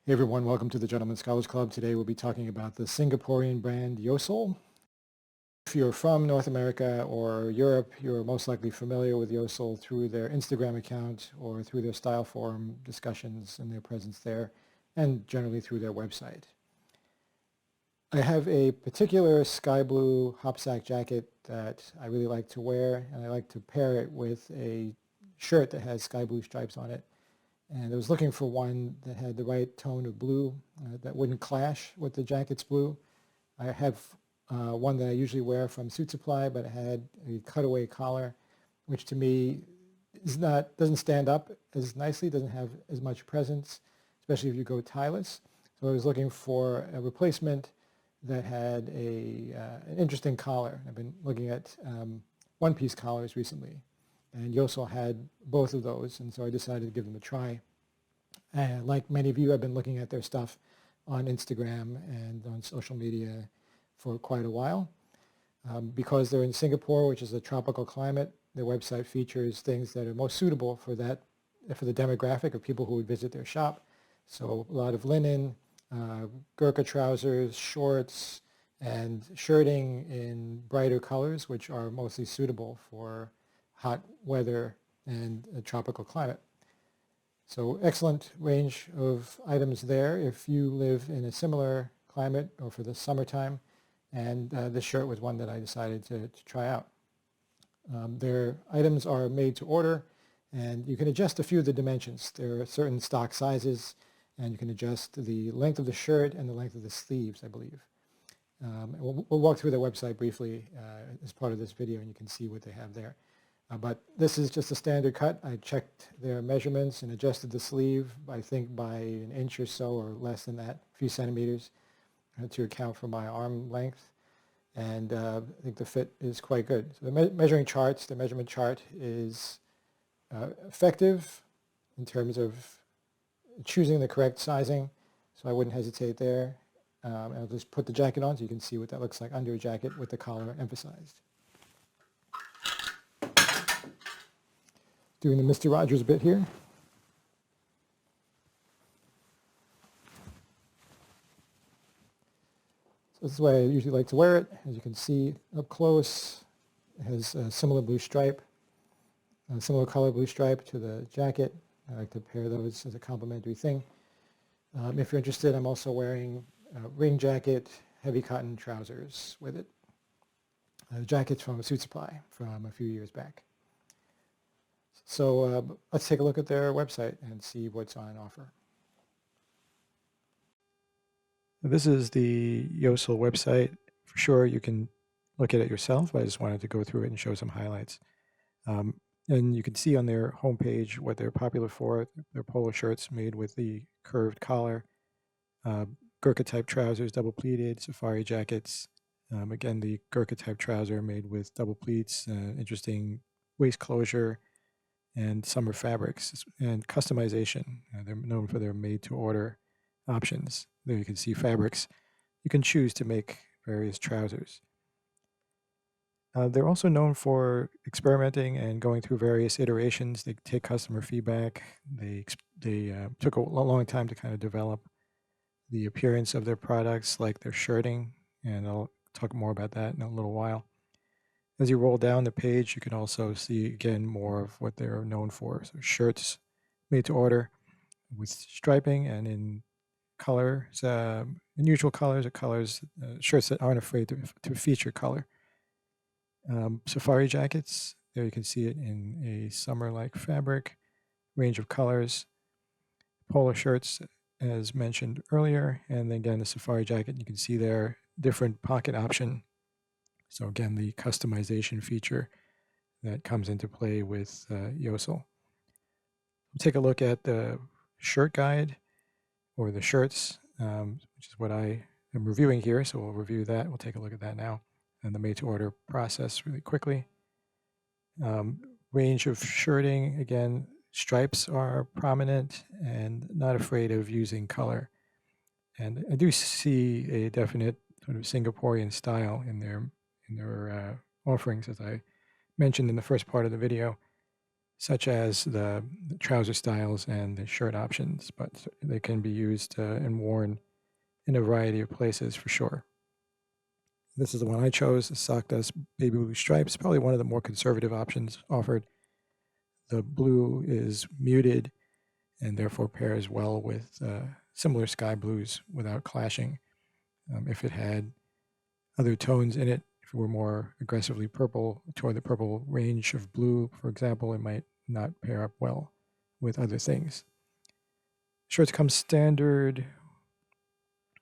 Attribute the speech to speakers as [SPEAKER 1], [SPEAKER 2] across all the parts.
[SPEAKER 1] Hey everyone, welcome to the Gentleman Scholars Club. Today we'll be talking about the Singaporean brand Yeossal. If you're from North America or Europe, you're most likely familiar with Yeossal through their Instagram account or through their style forum discussions and their presence there, and generally through their website. I have a particular sky blue hopsack jacket that I really like to wear, and I like to pair it with a shirt that has sky blue stripes on it. And I was looking for one that had the right tone of blue that wouldn't clash with the jacket's blue. I have one that I usually wear from Suit Supply, but it had a cutaway collar, which to me doesn't stand up as nicely, doesn't have as much presence, especially if you go tieless. So I was looking for a replacement that had an interesting collar. I've been looking at one-piece collars recently, and Yeossal had both of those, and so I decided to give them a try. Like many of you, I've been looking at their stuff on Instagram and on social media for quite a while. Because they're in Singapore, which is a tropical climate, their website features things that are most suitable for the demographic of people who would visit their shop. So a lot of linen, Gurkha trousers, shorts, and shirting in brighter colors, which are mostly suitable for hot weather and a tropical climate. So excellent range of items there if you live in a similar climate or for the summertime. And this shirt was one that I decided to try out. Their items are made to order, and you can adjust a few of the dimensions. There are certain stock sizes, and you can adjust the length of the shirt and the length of the sleeves, I believe. We'll walk through their website briefly as part of this video, and you can see what they have there. But this is just a standard cut. I checked their measurements and adjusted the sleeve, I think by an inch or so, or less than that, a few centimeters, to account for my arm length. And I think the fit is quite good. So the measuring charts, the measurement chart is effective in terms of choosing the correct sizing, so I wouldn't hesitate there. I'll just put the jacket on so you can see what that looks like under a jacket with the collar emphasized. Doing the Mr. Rogers bit here. So this is the way I usually like to wear it. As you can see up close, it has a similar blue stripe, a similar color blue stripe to the jacket. I like to pair those as a complementary thing. If you're interested, I'm also wearing a ring jacket, heavy cotton trousers with it. The jacket's from a Suit Supply from a few years back. So let's take a look at their website and see what's on offer. This is the Yeossal website. For sure, you can look at it yourself, but I just wanted to go through it and show some highlights. And you can see on their homepage what they're popular for. Their polo shirts made with the curved collar, Gurkha type trousers, double pleated, safari jackets. Again, the Gurkha type trouser made with double pleats, interesting waist closure, and summer fabrics and customization. They're known for their made-to-order options. There you can see fabrics. You can choose to make various trousers. They're also known for experimenting and going through various iterations. They take customer feedback. They took a long time to kind of develop the appearance of their products, like their shirting, and I'll talk more about that in a little while. As you roll down the page, you can also see, again, more of what they're known for. So shirts made to order with striping and in colors, unusual colors, or colors, shirts that aren't afraid to feature color. Safari jackets, there you can see it in a summer-like fabric, range of colors. Polo shirts, as mentioned earlier, and then again, the safari jacket, you can see there, different pocket option. So again, the customization feature that comes into play with Yeossal. We'll take a look at the shirt guide, or the shirts, which is what I am reviewing here. So we'll review that. We'll take a look at that now, and the made-to-order process really quickly. Range of shirting, again, stripes are prominent and not afraid of using color. And I do see a definite sort of Singaporean style in their offerings, as I mentioned in the first part of the video. such as the trouser styles and the shirt options, but they can be used and worn in a variety of places for sure. This is the one I chose, the Sock Dust Baby Blue Stripes, probably one of the more conservative options offered. The blue is muted and therefore pairs well with similar sky blues without clashing. If it had other tones in it, if it were more aggressively purple, toward the purple range of blue, for example, it might not pair up well with other things. Shirts come standard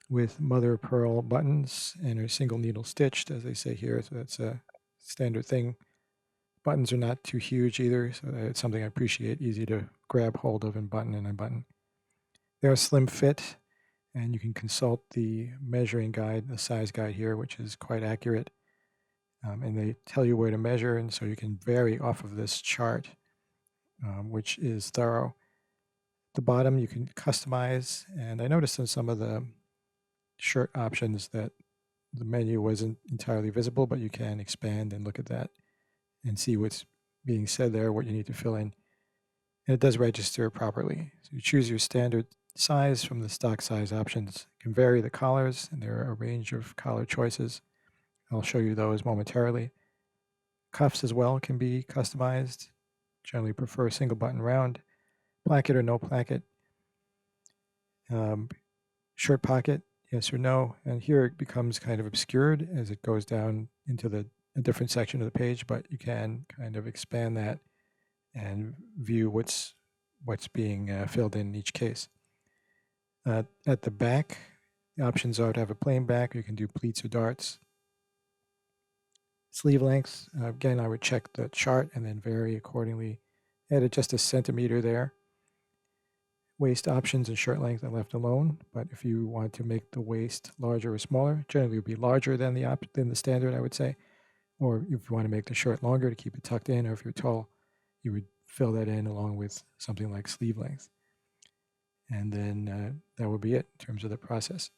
[SPEAKER 1] with mother of pearl buttons and are single needle stitched, as they say here, so that's a standard thing. Buttons are not too huge either, so it's something I appreciate, easy to grab hold of and button and unbutton. They're a slim fit, and you can consult the measuring guide, the size guide here, which is quite accurate. And they tell you where to measure, and so you can vary off of this chart, which is thorough. The bottom you can customize, and I noticed in some of the shirt options that the menu wasn't entirely visible, but you can expand and look at that and see what's being said there, what you need to fill in. And it does register properly. So you choose your standard size from the stock size options. You can vary the collars, and there are a range of collar choices. I'll show you those momentarily. Cuffs as well can be customized. Generally prefer single button round, placket or no placket. Shirt pocket, yes or no. And here it becomes kind of obscured as it goes down into a different section of the page, but you can kind of expand that and view what's being filled in each case. At the back, the options are to have a plain back, or you can do pleats or darts. Sleeve length, again, I would check the chart and then vary accordingly. Added just a centimeter there. Waist options and shirt length are left alone, but if you want to make the waist larger or smaller, generally it would be larger than the standard, I would say. Or if you want to make the shirt longer to keep it tucked in, or if you're tall, you would fill that in along with something like sleeve length. And then that would be it in terms of the process.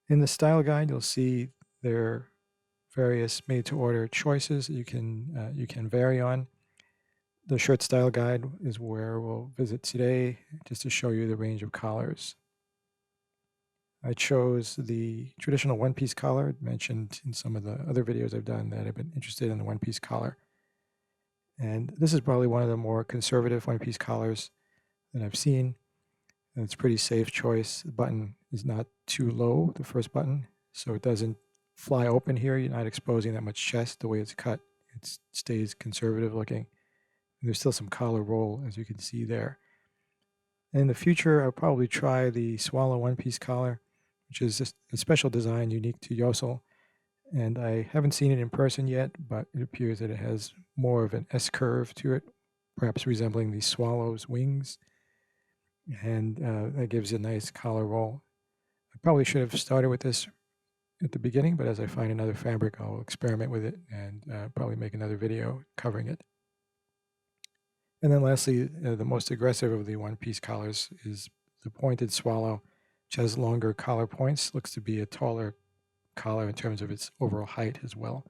[SPEAKER 1] In the style guide, you'll see there are various made-to-order choices that you can vary on. The shirt style guide is where we'll visit today, just to show you the range of collars. I chose the traditional one-piece collar, mentioned in some of the other videos I've done that I've been interested in the one-piece collar. And this is probably one of the more conservative one-piece collars that I've seen. And it's a pretty safe choice. The button is not too low, the first button, so it doesn't fly open here. You're not exposing that much chest the way it's cut. It stays conservative looking. And there's still some collar roll, as you can see there. In the future, I'll probably try the Swallow one-piece collar, which is just a special design unique to Yeossal. And I haven't seen it in person yet, but it appears that it has more of an S-curve to it, perhaps resembling the swallow's wings. And that gives you a nice collar roll. I probably should have started with this at the beginning, but as I find another fabric, I'll experiment with it and probably make another video covering it. And then lastly, the most aggressive of the one-piece collars is the pointed swallow, which has longer collar points, looks to be a taller collar in terms of its overall height as well.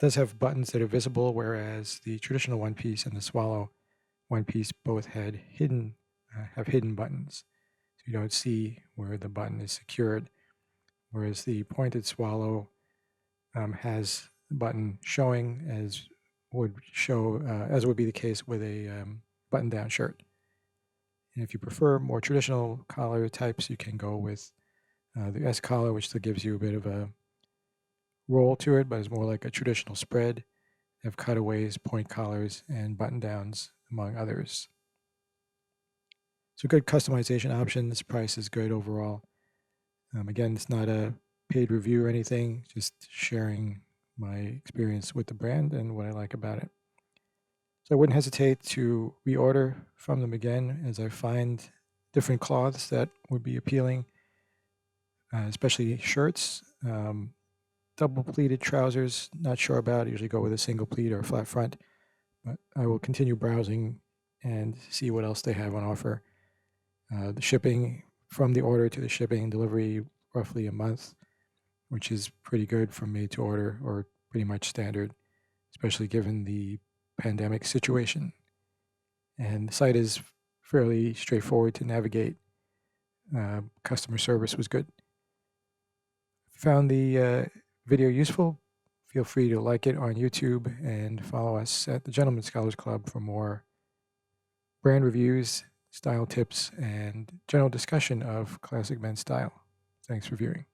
[SPEAKER 1] It does have buttons that are visible, whereas the traditional one-piece and the swallow one-piece both have hidden buttons. So you don't see where the button is secured, whereas the pointed swallow has the button showing as would be the case with a button-down shirt. And if you prefer more traditional collar types, you can go with the S collar, which still gives you a bit of a roll to it, but is more like a traditional spread. They have cutaways, point collars, and button-downs, among others. So good customization options. Price is good overall. Again, it's not a paid review or anything, just sharing my experience with the brand and what I like about it. So I wouldn't hesitate to reorder from them again, as I find different cloths that would be appealing, especially shirts. Double pleated trousers, not sure about. I usually go with a single pleat or a flat front, but I will continue browsing and see what else they have on offer. The shipping from the order to the shipping and delivery, roughly a month, which is pretty good from made to order, or pretty much standard, especially given the pandemic situation. And the site is fairly straightforward to navigate. Customer service was good. Found the video useful? Feel free to like it on YouTube and follow us at the Gentleman Scholars Club for more brand reviews, style tips, and general discussion of classic men's style. Thanks for viewing.